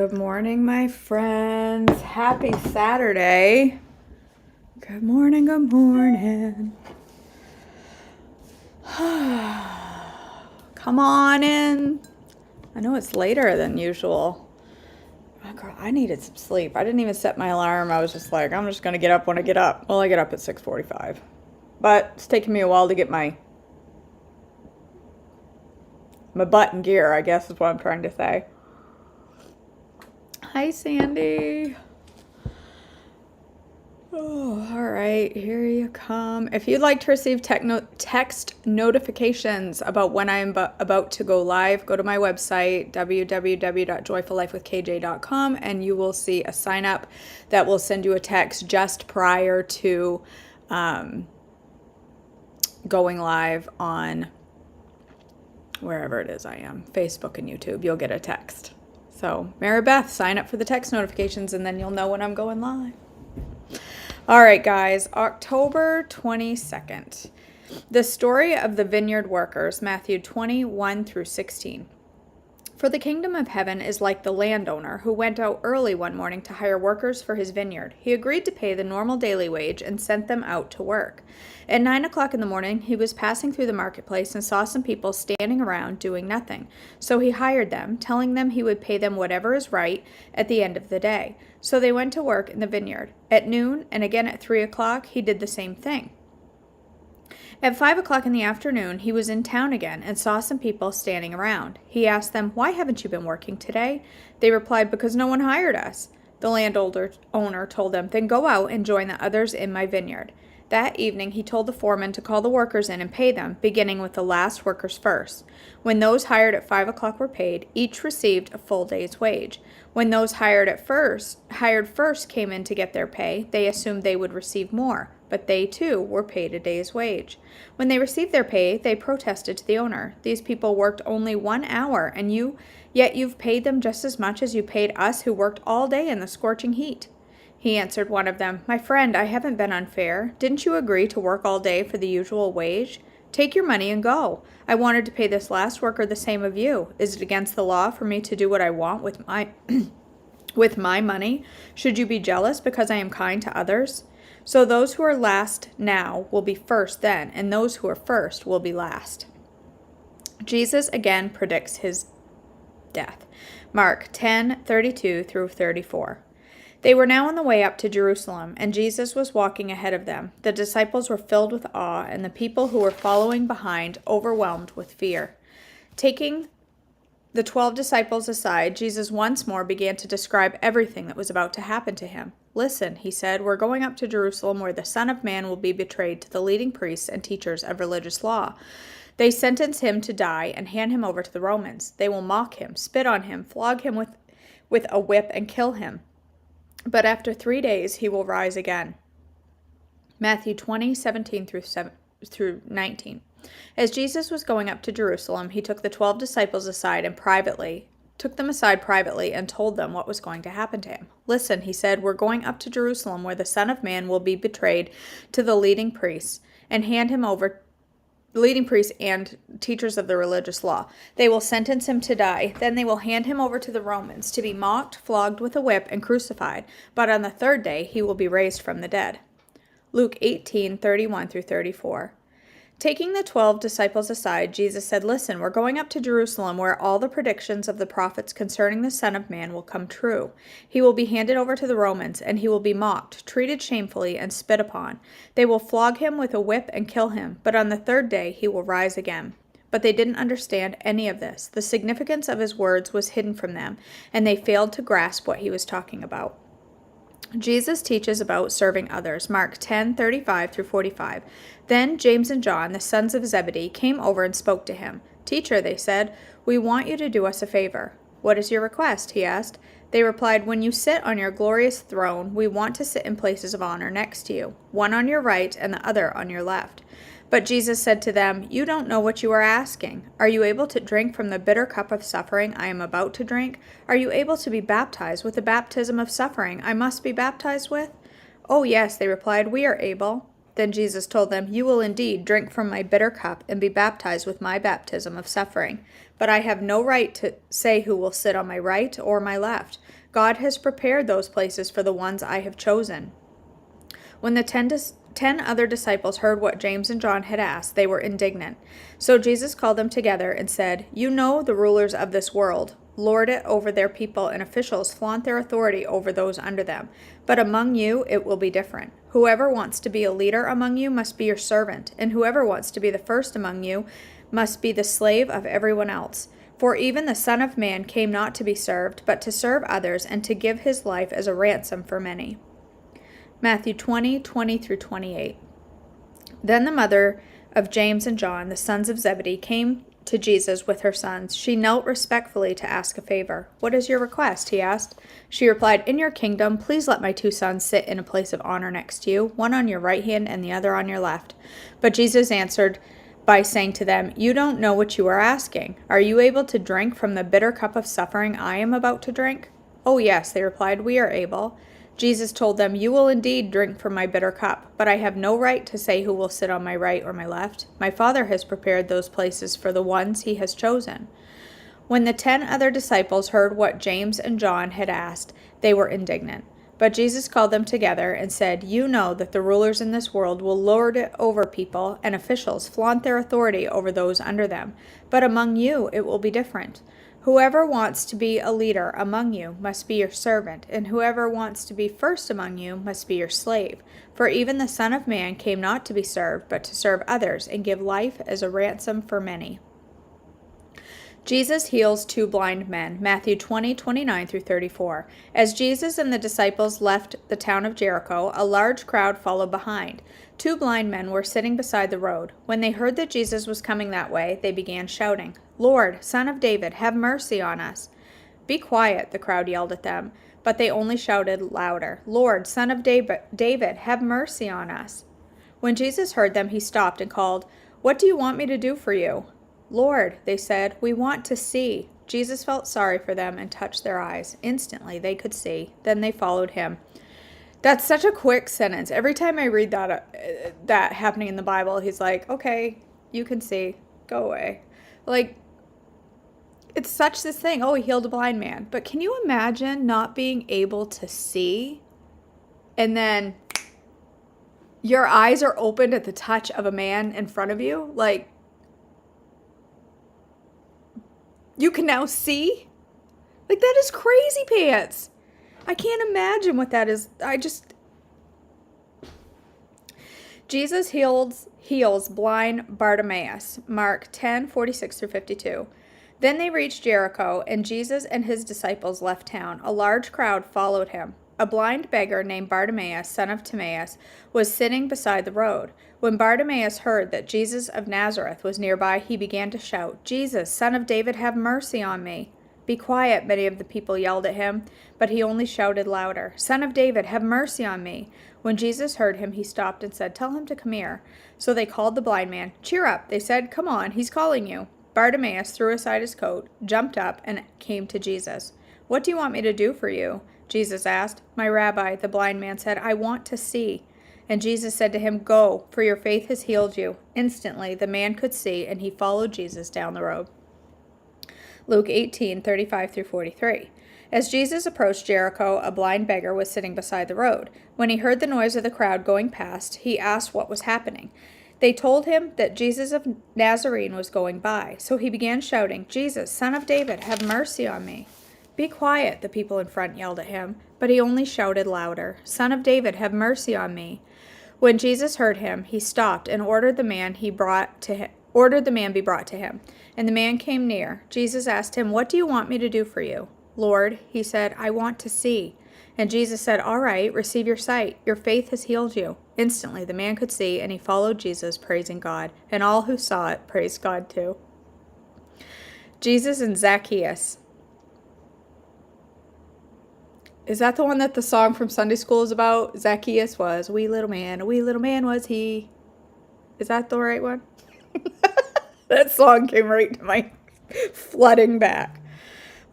Good morning, my friends. Happy Saturday. Good morning, good morning. Come on in. I know it's later than usual. Oh, girl, I needed some sleep. I didn't even set my alarm. I was just like, I'm just going to get up when I get up. Well, I get up at 6:45. But it's taking me a while to get my butt in gear, I guess is what I'm trying to say. Hi, Sandy. Oh, all right, here you come. If you'd like to receive text notifications about when I'm about to go live, go to my website, www.joyfullifewithkj.com, and you will see a sign up that will send you a text just prior to going live on wherever it is I am, Facebook and YouTube. You'll get a text. So, Mary Beth, sign up for the text notifications, and then you'll know when I'm going live. All right, guys, October 22nd. The story of the vineyard workers, Matthew 21 through 16. For the kingdom of heaven is like the landowner who went out early one morning to hire workers for his vineyard. He agreed to pay the normal daily wage and sent them out to work. At 9 o'clock in the morning, he was passing through the marketplace and saw some people standing around doing nothing. So he hired them, telling them he would pay them whatever is right at the end of the day. So they went to work in the vineyard. At noon and again at 3 o'clock, he did the same thing. At 5 o'clock in the afternoon, he was in town again and saw some people standing around. He asked them, "Why haven't you been working today?" They replied, "Because no one hired us." The landowner told them, "Then go out and join the others in my vineyard." That evening, he told the foreman to call the workers in and pay them, beginning with the last workers first. When those hired at 5 o'clock were paid, each received a full day's wage. When those hired first came in to get their pay, they assumed they would receive more, but they too were paid a day's wage. When they received their pay, they protested to the owner, "These people worked only 1 hour, and yet you've paid them just as much as you paid us who worked all day in the scorching heat." He answered one of them, "My friend, I haven't been unfair. Didn't you agree to work all day for the usual wage? Take your money and go. I wanted to pay this last worker the same of you. Is it against the law for me to do what I want with my with my money? Should you be jealous because I am kind to others? So those who are last now will be first then, and those who are first will be last." Jesus again predicts his death. Mark 10:32 through 34. They were now on the way up to Jerusalem, and Jesus was walking ahead of them. The disciples were filled with awe, and the people who were following behind overwhelmed with fear. Taking the 12 disciples aside, Jesus once more began to describe everything that was about to happen to him. "Listen," he said, "we're going up to Jerusalem where the Son of Man will be betrayed to the leading priests and teachers of religious law. They sentence him to die and hand him over to the Romans. They will mock him, spit on him, flog him with a whip, and kill him. But after 3 days he will rise again." Matthew 20:17 through 19. As Jesus was going up to Jerusalem, he took the 12 disciples aside and took them aside privately and told them what was going to happen to him. "Listen," he said, "we're going up to Jerusalem where the Son of Man will be betrayed to the leading priests and teachers of the religious law. They will sentence him to die. Then they will hand him over to the Romans to be mocked, flogged with a whip, and crucified. But on the third day he will be raised from the dead." Luke 18:31 through 34. Taking the 12 disciples aside, Jesus said, "Listen, we're going up to Jerusalem where all the predictions of the prophets concerning the Son of Man will come true. He will be handed over to the Romans, and he will be mocked, treated shamefully, and spit upon. They will flog him with a whip and kill him, but on the third day he will rise again." But they didn't understand any of this. The significance of his words was hidden from them, and they failed to grasp what he was talking about. Jesus teaches about serving others. Mark 10:35 through 45. Then James and John, the sons of Zebedee, came over and spoke to him. "Teacher," they said, "we want you to do us a favor." "What is your request?" he asked. They replied, "When you sit on your glorious throne, we want to sit in places of honor next to you, one on your right and the other on your left." But Jesus said to them, "You don't know what you are asking. Are you able to drink from the bitter cup of suffering I am about to drink? Are you able to be baptized with the baptism of suffering I must be baptized with?" "Oh, yes," they replied, "we are able." Then Jesus told them, "You will indeed drink from my bitter cup and be baptized with my baptism of suffering. but I have no right to say who will sit on my right or my left. God has prepared those places for the ones I have chosen." When the 10 other disciples heard what James and John had asked, they were indignant. So Jesus called them together and said, "You know the rulers of this world lord it over their people, and officials flaunt their authority over those under them. But among you it will be different. Whoever wants to be a leader among you must be your servant, and whoever wants to be the first among you must be the slave of everyone else. For even the Son of Man came not to be served, but to serve others, and to give his life as a ransom for many." Matthew 20:20 through 28. Then the mother of James and John, the sons of Zebedee, came to Jesus with her sons. She knelt respectfully to ask a favor. "What is your request?" he asked. She replied, "In your kingdom, please let my 2 sons sit in a place of honor next to you, one on your right hand and the other on your left." But Jesus answered by saying to them, "You don't know what you are asking. Are you able to drink from the bitter cup of suffering I am about to drink?" "Oh, yes," they replied, "we are able." Jesus told them, "You will indeed drink from my bitter cup, but I have no right to say who will sit on my right or my left. My Father has prepared those places for the ones he has chosen." When the 10 other disciples heard what James and John had asked, they were indignant. But Jesus called them together and said, "You know that the rulers in this world will lord it over people, and officials flaunt their authority over those under them. But among you it will be different. Whoever wants to be a leader among you must be your servant, and whoever wants to be first among you must be your slave. For even the Son of Man came not to be served, but to serve others, and give life as a ransom for many." Jesus heals 2 blind men, Matthew 20:29 through 34. As Jesus and the disciples left the town of Jericho, a large crowd followed behind. 2 blind men were sitting beside the road. When they heard that Jesus was coming that way, they began shouting, "Lord, Son of David, have mercy on us." "Be quiet," the crowd yelled at them, but they only shouted louder, "Lord, Son of David, have mercy on us." When Jesus heard them, he stopped and called, "What do you want me to do for you?" "Lord," they said, "we want to see." Jesus felt sorry for them and touched their eyes. Instantly they could see. Then they followed him. That's such a quick sentence. Every time I read that happening in the Bible, he's like, "Okay, you can see. Go away." Like, it's such this thing. Oh, he healed a blind man. But can you imagine not being able to see, and then your eyes are opened at the touch of a man in front of you? Like, you can now see? Like, that is crazy pants. I can't imagine what that is. Jesus heals blind Bartimaeus. Mark 10:46 through 52. Then they reached Jericho, and Jesus and his disciples left town. A large crowd followed him. A blind beggar named Bartimaeus, son of Timaeus, was sitting beside the road. When Bartimaeus heard that Jesus of Nazareth was nearby, he began to shout, "Jesus, Son of David, have mercy on me." "Be quiet," many of the people yelled at him, but he only shouted louder, "Son of David, have mercy on me." When Jesus heard him, he stopped and said, "Tell him to come here." So they called the blind man. "Cheer up," they said. "Come on, he's calling you." Bartimaeus threw aside his coat, jumped up, and came to Jesus. "What do you want me to do for you?" Jesus asked. "My rabbi," the blind man said, "I want to see." And Jesus said to him, "Go, for your faith has healed you." Instantly the man could see, and he followed Jesus down the road. Luke 18:35 through 43. As Jesus approached Jericho, a blind beggar was sitting beside the road. When he heard the noise of the crowd going past, he asked what was happening. They told him that Jesus of Nazarene was going by. So he began shouting, "Jesus, Son of David, have mercy on me." "Be quiet," the people in front yelled at him, but he only shouted louder, "Son of David, have mercy on me." When Jesus heard him, he stopped and ordered the man be brought to him. And the man came near. Jesus asked him, "What do you want me to do for you?" "Lord," he said, "I want to see." And Jesus said, "All right, receive your sight. Your faith has healed you." Instantly the man could see, and he followed Jesus, praising God. And all who saw it praised God too. Jesus and Zacchaeus. Is that the one that the song from Sunday school is about? Zacchaeus was a wee little man was he. Is that the right one? That song came right to my flooding back.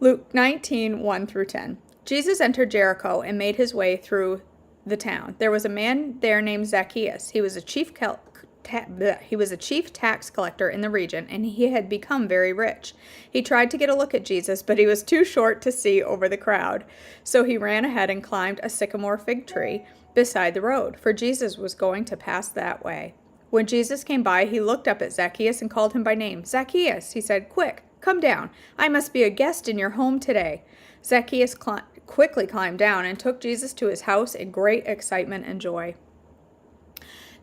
Luke 19:1 through 10. Jesus entered Jericho and made his way through the town. There was a man there named Zacchaeus. He was a chief he was a chief tax collector in the region, and he had become very rich. He tried to get a look at Jesus, but he was too short to see over the crowd. So he ran ahead and climbed a sycamore fig tree beside the road, for Jesus was going to pass that way. When Jesus came by, he looked up at Zacchaeus and called him by name. "Zacchaeus," he said, "quick, come down. I must be a guest in your home today." Zacchaeus quickly climbed down and took Jesus to his house in great excitement and joy.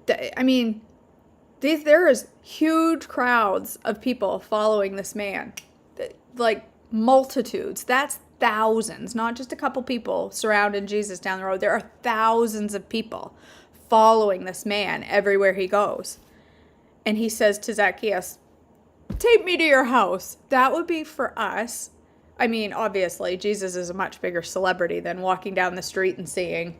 There is huge crowds of people following this man, like multitudes. That's thousands, not just a couple people surrounding Jesus down the road. There are thousands of people following this man everywhere he goes. And he says to Zacchaeus, "Take me to your house." That would be for us. Obviously, Jesus is a much bigger celebrity than walking down the street and seeing,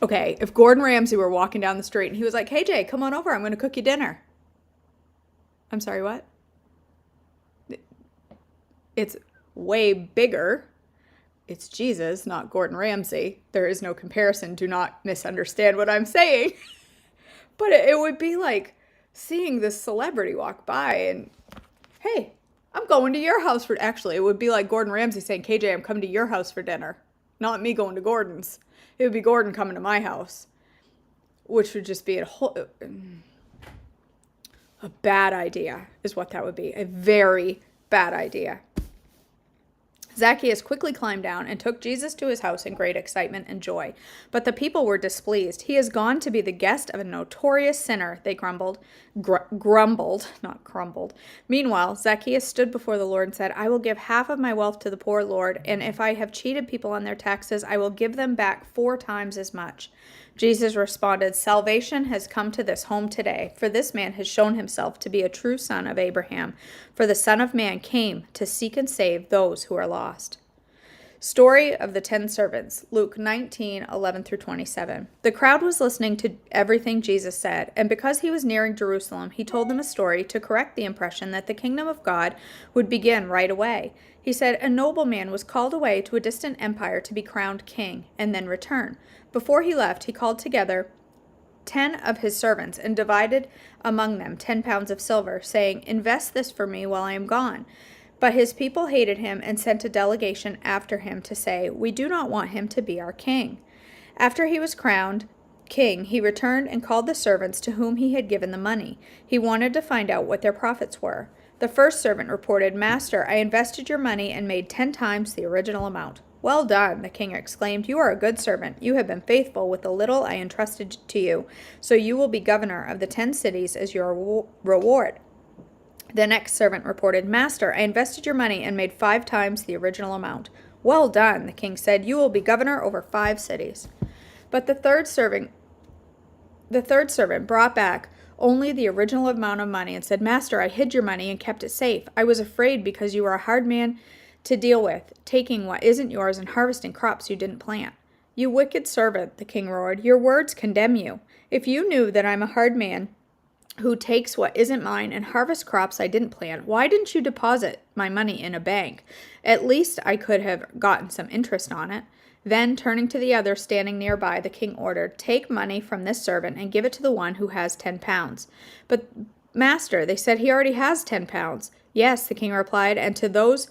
okay, if Gordon Ramsay were walking down the street and he was like, "Hey, Jay, come on over. I'm going to cook you dinner." I'm sorry, what? It's way bigger. It's Jesus, not Gordon Ramsay. There is no comparison. Do not misunderstand what I'm saying. But it would be like seeing this celebrity walk by and, "Hey, I'm going to your house for..." Actually, it would be like Gordon Ramsay saying, "KJ, I'm coming to your house for dinner." Not me going to Gordon's. It would be Gordon coming to my house, which would just be a bad idea, is what that would be. A very bad idea. Zacchaeus quickly climbed down and took Jesus to his house in great excitement and joy. But the people were displeased. "He has gone to be the guest of a notorious sinner," they grumbled. Grumbled, not crumbled. Meanwhile, Zacchaeus stood before the Lord and said, "I will give half of my wealth to the poor, Lord, and if I have cheated people on their taxes, I will give them back 4 times as much." Jesus responded, "Salvation has come to this home today, for this man has shown himself to be a true son of Abraham. For the Son of Man came to seek and save those who are lost." Story of the 10 servants, Luke 19:11-27. The crowd was listening to everything Jesus said, and because he was nearing Jerusalem, he told them a story to correct the impression that the kingdom of God would begin right away. He said, "A nobleman was called away to a distant empire to be crowned king, and then return. Before he left, he called together 10 of his servants and divided among them 10 pounds of silver, saying, 'Invest this for me while I am gone.' But his people hated him and sent a delegation after him to say, 'We do not want him to be our king.' After he was crowned king, he returned and called the servants to whom he had given the money. He wanted to find out what their profits were. The first servant reported, 'Master, I invested your money and made 10 times the original amount.' 'Well done,' the king exclaimed. 'You are a good servant. You have been faithful with the little I entrusted to you, so you will be governor of the 10 cities as your reward.' The next servant reported, 'Master, I invested your money and made 5 times the original amount.' 'Well done,' the king said. 'You will be governor over 5 cities.' But the third servant brought back only the original amount of money and said, 'Master, I hid your money and kept it safe. I was afraid because you are a hard man to deal with, taking what isn't yours and harvesting crops you didn't plant.' 'You wicked servant,' the king roared, 'your words condemn you. If you knew that I'm a hard man who takes what isn't mine and harvests crops I didn't plant, why didn't you deposit my money in a bank? At least I could have gotten some interest on it.' Then, turning to the other standing nearby, the king ordered, 'Take money from this servant and give it to the one who has 10 pounds. But, Master, they said he already has 10 pounds. 'Yes,' the king replied, 'and to those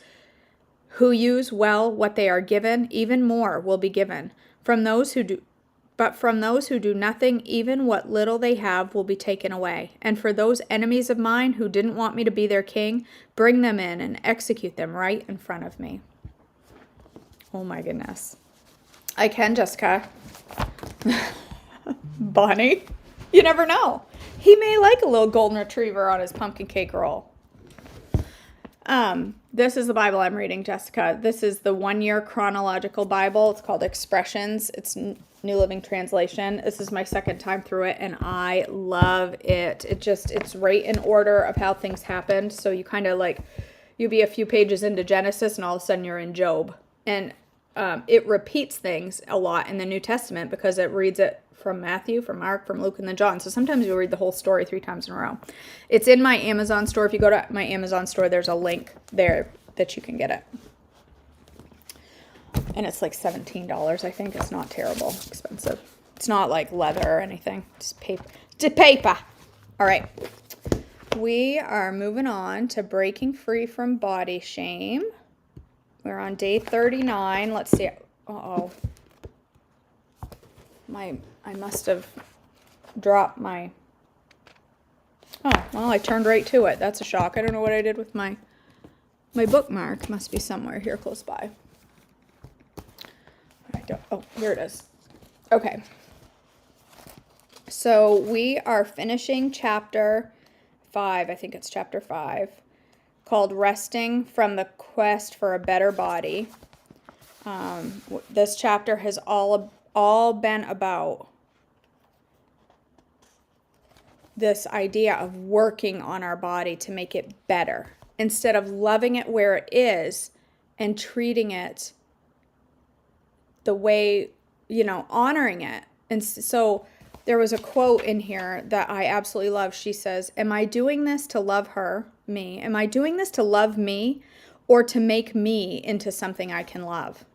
who use well what they are given, even more will be given. But from those who do nothing, even what little they have will be taken away. And for those enemies of mine who didn't want me to be their king, bring them in and execute them right in front of me.'" Oh my goodness. I can, Jessica. Bonnie, you never know. He may like a little golden retriever on his pumpkin cake roll. This is the Bible I'm reading, Jessica. This is the 1-year chronological Bible. It's called Expressions. It's New Living Translation. This is my second time through it, and I love it. It's right in order of how things happened. So you kind of you'll be a few pages into Genesis, and all of a sudden you're in Job. And it repeats things a lot in the New Testament because it reads it from Matthew, from Mark, from Luke, and then John. So sometimes you'll read the whole story 3 times in a row. It's in my Amazon store. If you go to my Amazon store, there's a link there that you can get it. And it's like $17, I think. It's not terrible expensive. It's not like leather or anything. Just paper. Just paper. All right. We are moving on to breaking free from body shame. We're on day 39. Let's see. Uh-oh. I must have dropped my... Oh, well, I turned right to it. That's a shock. I don't know what I did with my bookmark. Must be somewhere here close by. Oh, here it is. Okay. So we are finishing chapter 5. I think it's chapter 5, called Resting from the Quest for a Better Body. This chapter has all been about this idea of working on our body to make it better instead of loving it where it is and treating it the way, honoring it. And so there was a quote in here that I absolutely love. She says, "Am I doing this to love her, me? Am I doing this to love me or to make me into something I can love?"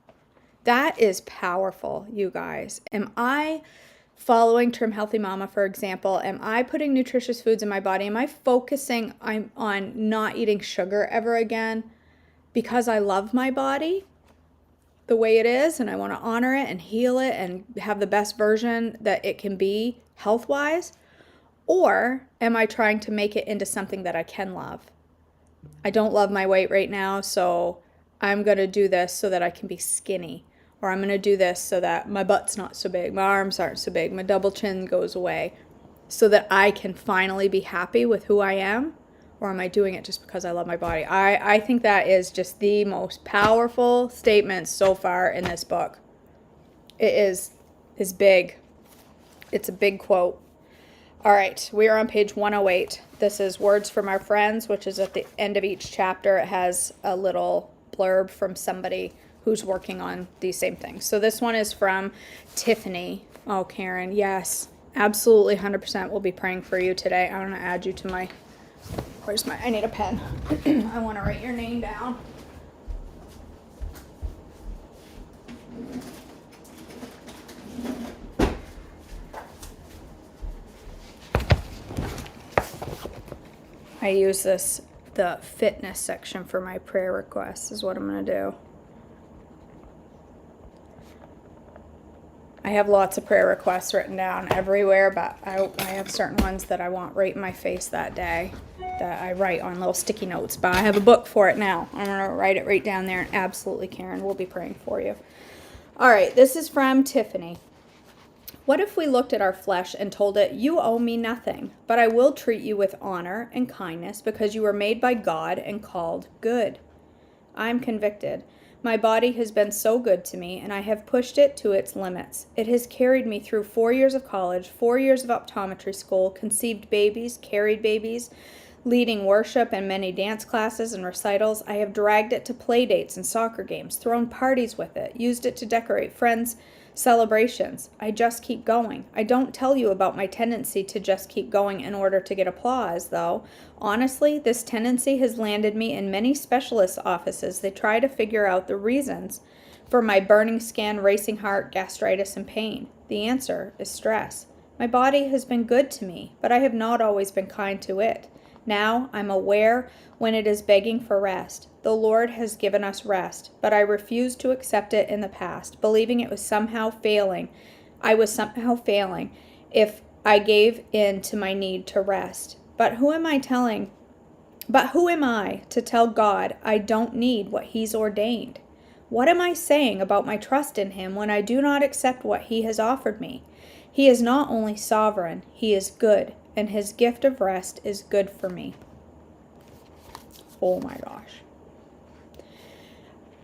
That is powerful, you guys. Am I following Trim Healthy Mama, for example? Am I putting nutritious foods in my body? Am I focusing on not eating sugar ever again because I love my body the way it is and I want to honor it and heal it and have the best version that it can be health-wise? Or am I trying to make it into something that I can love? I don't love my weight right now, so I'm going to do this so that I can be skinny. Or I'm going to do this so that my butt's not so big, my arms aren't so big, my double chin goes away, so that I can finally be happy with who I am. Or am I doing it just because I love my body? I think that is just the most powerful statement so far in this book. It is big. It's a big quote. All right, we are on page 108. This is Words from Our Friends, which is at the end of each chapter. It has a little blurb from somebody who's working on these same things. So this one is from Tiffany. Oh, Karen, yes, absolutely 100% we'll be praying for you today. I want to add you to my... I need a pen. I want to write your name down. I use the fitness section for my prayer requests is what I'm going to do. I have lots of prayer requests written down everywhere, but I have certain ones that I want right in my face that day that I write on little sticky notes. But I have a book for it now. I'm going to write it right down there, and absolutely, Karen, we'll be praying for you. All right, this is from Tiffany. What if we looked at our flesh and told it, "You owe me nothing, but I will treat you with honor and kindness because you were made by God and called good?" I'm convicted. My body has been so good to me, and I have pushed it to its limits. It has carried me through 4 years of college, 4 years of optometry school, conceived babies, carried babies, leading worship and many dance classes and recitals. I have dragged it to play dates and soccer games, thrown parties with it, used it to decorate friends' celebrations. I just keep going. I don't tell you about my tendency to just keep going in order to get applause, though. Honestly, this tendency has landed me in many specialist offices. They try to figure out the reasons for my burning skin, racing heart, gastritis, and pain. The answer is stress. My body has been good to me, but I have not always been kind to it. Now I'm aware when it is begging for rest. The Lord has given us rest, but I refused to accept it in the past, believing it was somehow failing. I was somehow failing if I gave in to my need to rest. But who am I to tell God I don't need what He's ordained? What am I saying about my trust in Him when I do not accept what He has offered me? He is not only sovereign, He is good, and His gift of rest is good for me. Oh my gosh.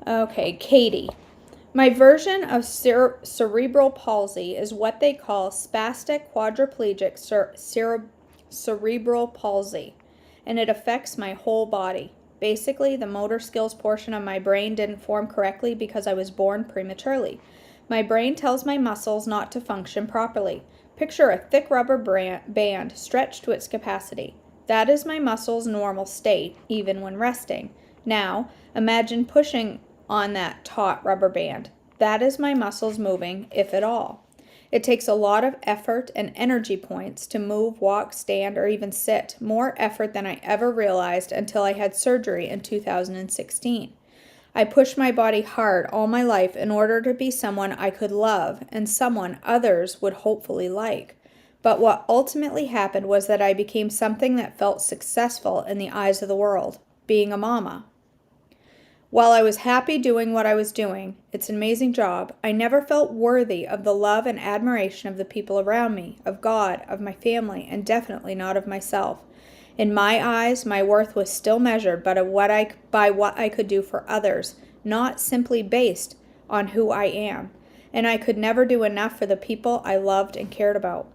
Okay, Katie. My version of cerebral palsy is what they call spastic quadriplegic cerebral palsy, and it affects my whole body. Basically, the motor skills portion of my brain didn't form correctly because I was born prematurely. My brain tells my muscles not to function properly. Picture a thick rubber band stretched to its capacity. That is my muscles' normal state, even when resting. Now, imagine pushing on that taut rubber band. That is my muscles moving, if at all. It takes a lot of effort and energy points to move, walk, stand, or even sit. More effort than I ever realized until I had surgery in 2016. I pushed my body hard all my life in order to be someone I could love and someone others would hopefully like. But what ultimately happened was that I became something that felt successful in the eyes of the world, being a mama. While I was happy doing what I was doing, it's an amazing job, I never felt worthy of the love and admiration of the people around me, of God, of my family, and definitely not of myself. In my eyes, my worth was still measured by what I could do for others, not simply based on who I am. And I could never do enough for the people I loved and cared about.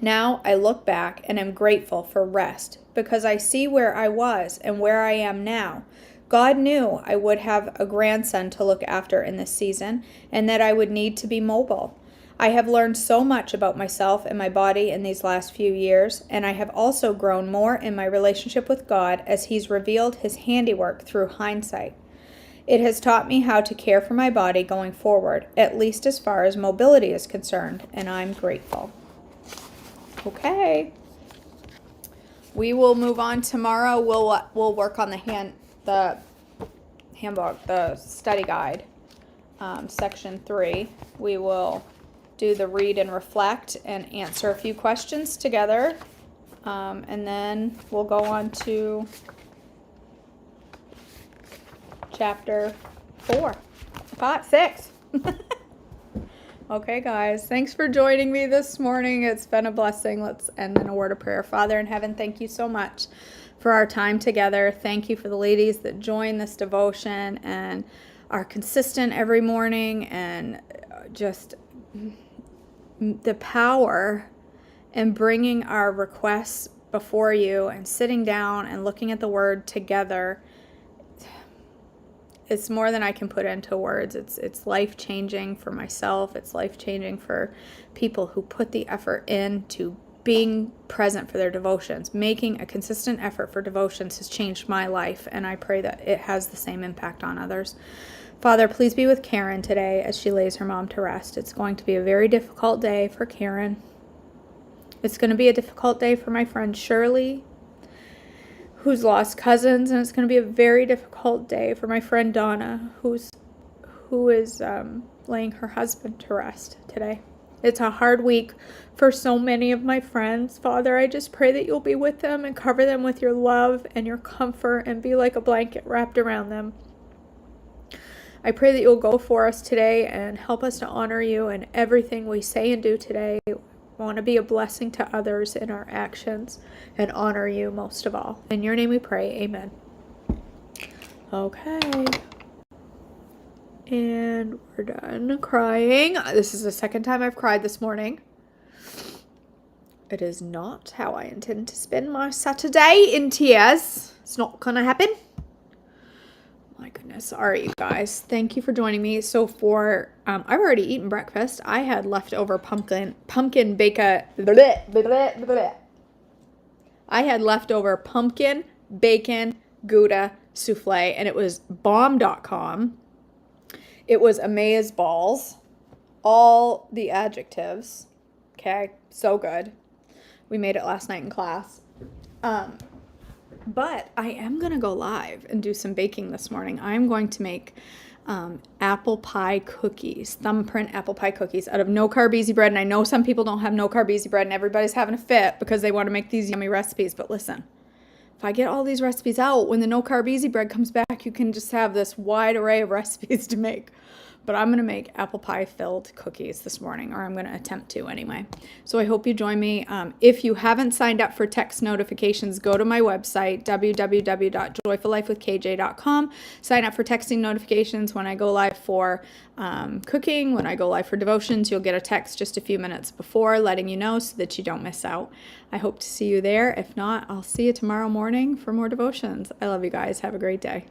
Now I look back and am grateful for rest because I see where I was and where I am now. God knew I would have a grandson to look after in this season and that I would need to be mobile. I have learned so much about myself and my body in these last few years, and I have also grown more in my relationship with God as He's revealed His handiwork through hindsight. It has taught me how to care for my body going forward, at least as far as mobility is concerned, and I'm grateful. Okay. We will move on tomorrow. We'll work on the handbook, the study guide, section 3. We will do the read and reflect and answer a few questions together. And then we'll go on to chapter 6. Okay, guys, thanks for joining me this morning. It's been a blessing. Let's end in a word of prayer. Father in heaven, thank you so much for our time together. Thank you for the ladies that join this devotion and are consistent every morning, and just the power in bringing our requests before you and sitting down and looking at the word together. It's more than I can put into words. It's life-changing for myself. It's life-changing for people who put the effort into being present for their devotions. Making a consistent effort for devotions has changed my life, and I pray that it has the same impact on others. Father, please be with Karen today as she lays her mom to rest. It's going to be a very difficult day for Karen. It's going to be a difficult day for my friend Shirley, who's lost cousins, and it's going to be a very difficult day for my friend Donna, who is laying her husband to rest today. It's a hard week for so many of my friends. Father, I just pray that you'll be with them and cover them with your love and your comfort and be like a blanket wrapped around them. I pray that you'll go for us today and help us to honor you in everything we say and do today. I want to be a blessing to others in our actions and honor you most of all. In your name we pray, amen. Okay. And we're done crying. This is the second time I've cried this morning. It is not how I intend to spend my Saturday in tears. It's not gonna happen. My goodness. All right, you guys. Thank you for joining me. So I've already eaten breakfast. I had leftover pumpkin bacon. I had leftover pumpkin bacon Gouda souffle, and it was bomb.com. It was amaze balls. All the adjectives. Okay, so good. We made it last night in class. But I am going to go live and do some baking this morning. I'm going to make apple pie cookies, thumbprint apple pie cookies out of no-carb easy bread. And I know some people don't have no-carb easy bread and everybody's having a fit because they want to make these yummy recipes. But listen, if I get all these recipes out, when the no-carb easy bread comes back, you can just have this wide array of recipes to make. But I'm going to make apple pie filled cookies this morning, or I'm going to attempt to anyway. So I hope you join me. If you haven't signed up for text notifications, go to my website, www.joyfullifewithkj.com. Sign up for texting notifications when I go live for cooking, when I go live for devotions. You'll get a text just a few minutes before letting you know so that you don't miss out. I hope to see you there. If not, I'll see you tomorrow morning for more devotions. I love you guys. Have a great day.